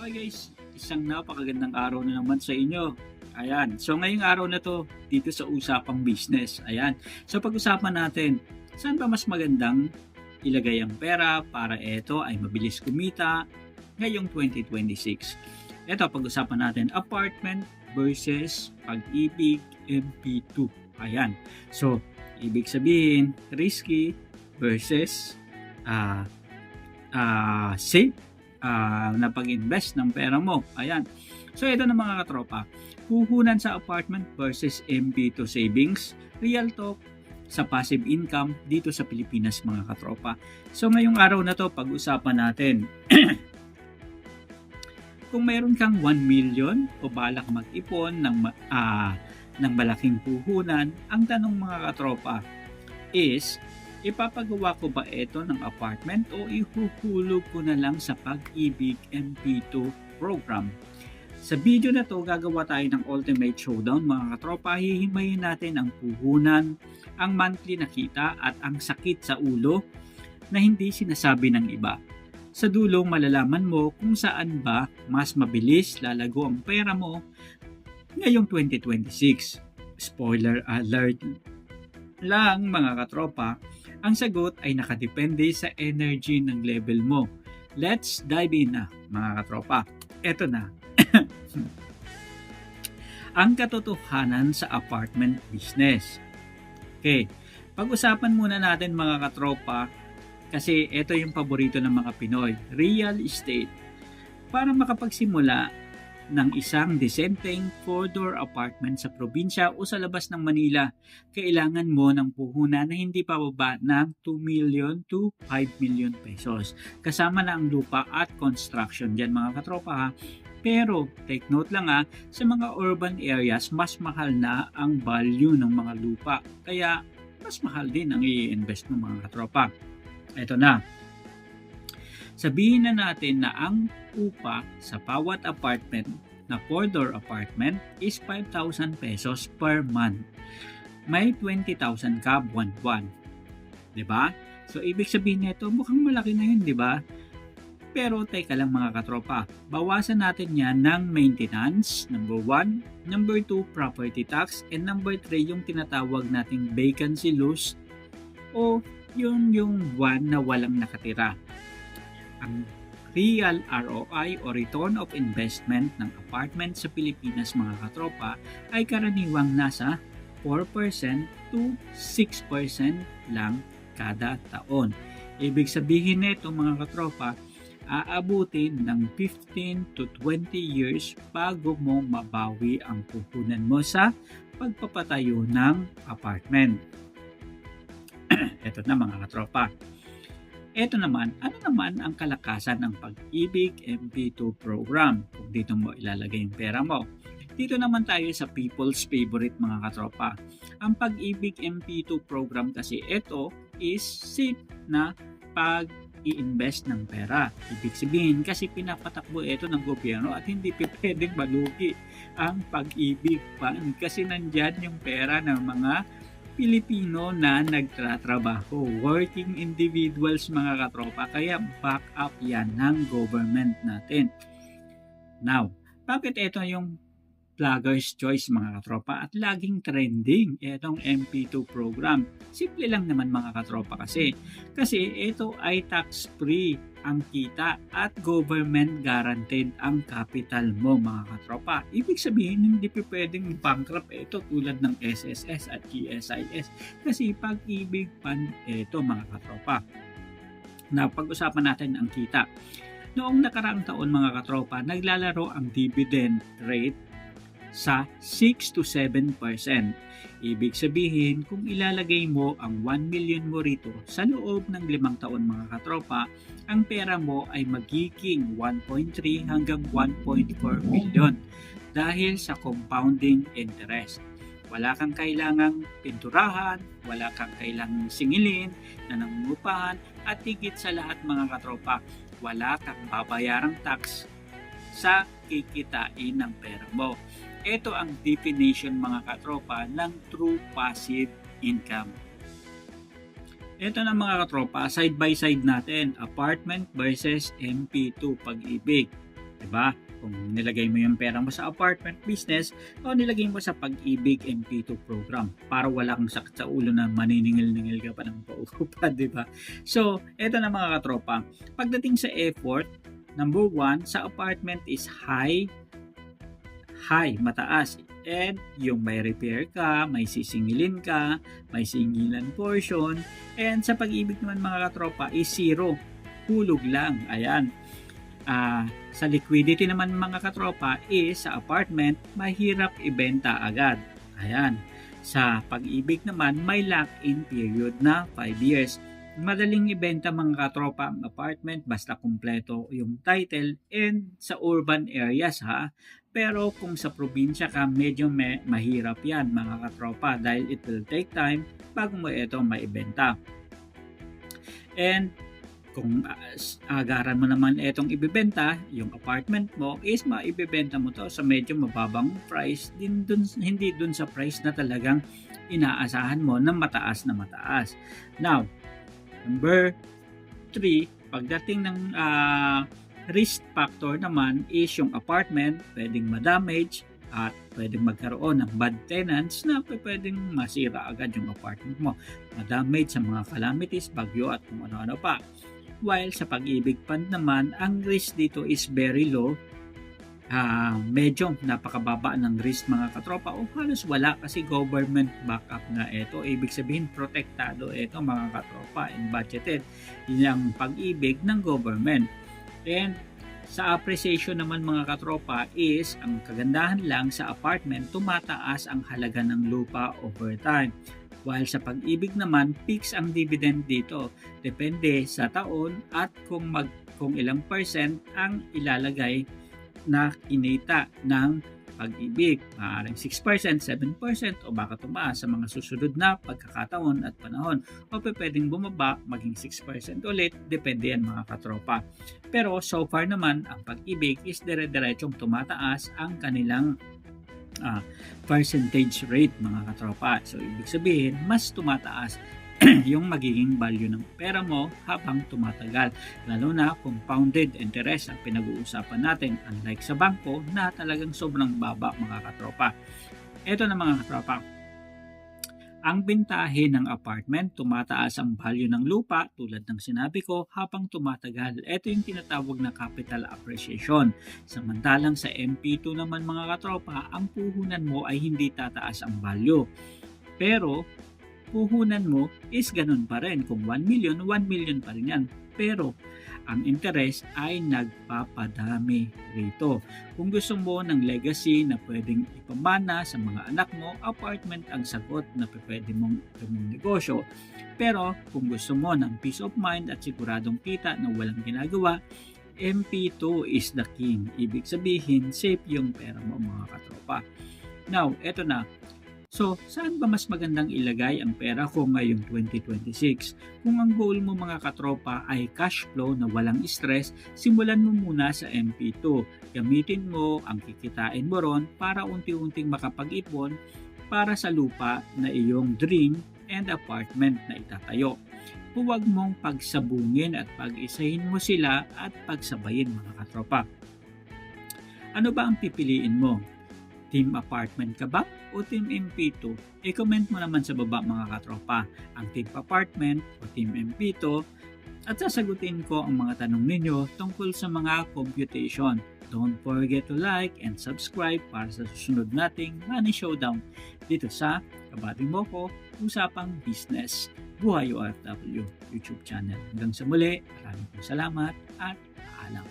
Okay guys, isang napakagandang araw na naman sa inyo. Ayan, so ngayong araw na to, dito sa Usapang Business. Ayan, so pag-usapan natin, saan ba mas magandang ilagay ang pera para ito ay mabilis kumita ngayong 2026? Ito, pag-usapan natin, apartment versus pag-ibig MP2. Ayan, so ibig sabihin, risky versus safe na pag-invest ng pera mo. Ayan. So ito na mga katropa, puhunan sa apartment versus MP2 savings, real talk sa passive income dito sa Pilipinas mga katropa. So ngayong araw na to, pag-usapan natin kung mayroon kang 1 million o balak mag-ipon ng malaking puhunan, ang tanong mga katropa is, ipapagawa ko ba ito ng apartment o ihuhulog ko na lang sa Pag-ibig MP2 program? Sa video na to, gagawa tayo ng ultimate showdown mga katropa. Hihimayin natin ang puhunan, ang monthly na kita at ang sakit sa ulo na hindi sinasabi ng iba. Sa dulo, malalaman mo kung saan ba mas mabilis lalago ang pera mo ngayong 2026. Spoiler alert lang mga katropa, ang sagot ay nakadepende sa energy ng level mo. Let's dive in na mga katropa. Ito na. Ang katotohanan sa apartment business. Okay, pag-usapan muna natin mga katropa kasi ito yung paborito ng mga Pinoy, real estate. Para makapagsimula ng isang disenteng 4-door apartment sa probinsya o sa labas ng Manila, kailangan mo ng puhunan na hindi pababa ng 2 million to 5 million pesos. Kasama na ang lupa at construction dyan mga katropa ha. Pero take note lang ha, sa mga urban areas mas mahal na ang value ng mga lupa. Kaya mas mahal din ang i-invest ng mga katropa. Ito na. Sabihin na natin na ang upa sa bawat apartment na 4-door apartment is 5,000 pesos per month. May 20,000 ka buwan-buwan. Diba? So, ibig sabihin nito, mukhang malaki na yun, diba? Pero, teka lang mga katropa, bawasan natin yan ng maintenance, number 1, number 2, property tax, and number 3, yung tinatawag nating vacancy loss o yung buwan na walang nakatira. Ang real ROI o return of investment ng apartment sa Pilipinas mga katropa ay karaniwang nasa 4% to 6% lang kada taon. Ibig sabihin nito mga katropa, aabutin ng 15 to 20 years bago mo mabawi ang puhunan mo sa pagpapatayo ng apartment. Ito na mga katropa. Ito naman, ano naman ang kalakasan ng Pag-ibig MP2 program kung dito mo ilalagay yung pera mo? Dito naman tayo sa people's favorite mga katropa. Ang Pag-ibig MP2 program kasi ito is safe na pag-i-invest ng pera. Ibig sabihin kasi pinapatakbo ito ng gobyerno at hindi pwedeng malugi ang Pag-ibig Fund kasi nandyan yung pera ng mga Pilipino na nagtatrabaho, working individuals mga katropa, kaya back up yan ng government natin. Now, bakit ito yung vlogger's choice mga katropa at laging trending itong MP2 program? Simple lang naman mga katropa kasi ito ay tax-free ang kita at government guaranteed ang capital mo mga katropa. Ibig sabihin hindi pwedeng bankrupt ito tulad ng SSS at GSIS kasi Pag-ibig Fund ito mga katropa. Na pag-usapan natin ang kita. Noong nakaraang taon mga katropa, naglalaro ang dividend rate sa 6 to 7%. Ibig sabihin, kung ilalagay mo ang 1 million mo rito sa loob ng 5 taon mga katropa, ang pera mo ay magiging 1.3 hanggang 1.4 million dahil sa compounding interest. Wala kang kailangang pinturahan, wala kang kailangang singilin na nangungupahan at higit sa lahat mga katropa, wala kang babayarang tax sa kikitain ng pera mo. Ito ang definition mga katropa ng true passive income. Ito na mga katropa, side by side natin, apartment versus MP2 Pag-ibig. Diba? Kung nilagay mo yung pera mo sa apartment business o nilagay mo sa Pag-ibig MP2 program para wala kang sakit sa ulo na maniningil-ningil ka pa ng paupa, diba? So, eto na mga katropa. Pagdating sa effort, number 1, sa apartment is high, mataas. And yung may repair ka, may sisingilin ka, may singilan portion. And sa Pag-ibig naman mga katropa is 0, hulog lang. Ayan. Sa liquidity naman mga katropa is sa apartment, mahirap ibenta agad. Ayan. Sa Pag-ibig naman, may lock-in period na 5 years. Madaling ibenta mga katropa ang apartment basta kumpleto yung title and sa urban areas ha. Pero kung sa probinsya ka, medyo mahirap yan mga katropa dahil it will take time bago mo ito maibenta. And kung agaran mo naman itong ibibenta, yung apartment mo is maibibenta mo to sa medyo mababang price, hindi dun sa price na talagang inaasahan mo na mataas na mataas. Now, number 3, pagdating ng risk factor naman is yung apartment pwedeng ma-damage at pwedeng magkaroon ng bad tenants na pwedeng masira agad yung apartment mo. Ma-damage sa mga calamities, bagyo at kung ano-ano pa. While sa Pag-ibig Fund naman, ang risk dito is very low. Medyo napakababa ng risk mga katropa o halos wala kasi government backup nga ito. Ibig sabihin protektado ito mga katropa and budgeted yung Pag-ibig ng government. And sa appreciation naman mga katropa is ang kagandahan lang sa apartment, tumataas ang halaga ng lupa over time. While sa Pag-ibig naman, fix ang dividend dito. Depende sa taon at kung ilang percent ang ilalagay na kinita ng Pag-ibig. Maaaring 6%, 7% o baka tumaas sa mga susunod na pagkakataon at panahon. O pwedeng bumaba maging 6% ulit. Depende yan mga katropa. Pero so far naman, ang Pag-ibig is dire-diretsong tumataas ang kanilang percentage rate mga katropa. So ibig sabihin mas tumataas yung magiging value ng pera mo habang tumatagal, lalo na compounded interest ang pinag-uusapan natin, unlike sa bangko na talagang sobrang baba mga katropa. Ito na mga katropa, ang bintahe ng apartment, tumataas ang value ng lupa tulad ng sinabi ko habang tumatagal. Ito yung tinatawag na capital appreciation. Samantalang sa MP2 naman mga katropa, ang puhunan mo ay hindi tataas ang value. Pero puhunan mo is ganun pa rin. Kung 1 million, 1 million pa rin yan. Pero ang interest ay nagpapadami rito. Kung gusto mo ng legacy na pwedeng ipamana sa mga anak mo, apartment ang sagot na pwede mong negosyo. Pero kung gusto mo ng peace of mind at siguradong kita na walang ginagawa, MP2 is the king. Ibig sabihin, safe yung pera mo mga katropa. Now, eto na. So, saan ba mas magandang ilagay ang pera ko ngayong 2026? Kung ang goal mo mga katropa ay cash flow na walang stress, simulan mo muna sa MP2. Gamitin mo ang kikitain mo ron para unti-unting makapag-ipon para sa lupa na iyong dream and apartment na itatayo. Huwag mong pagsabungin at pag-isahin mo sila at pagsabayin mga katropa. Ano ba ang pipiliin mo? Team apartment ka ba o team MP2? I-comment mo naman sa baba mga katropa ang team apartment o team MP2 at sasagutin ko ang mga tanong ninyo tungkol sa mga computation. Don't forget to like and subscribe para sa susunod nating Money Showdown dito sa Kabading Moko, Usapang Business, Buhay OFW YouTube channel. Hanggang sa muli, maraming salamat at paalam.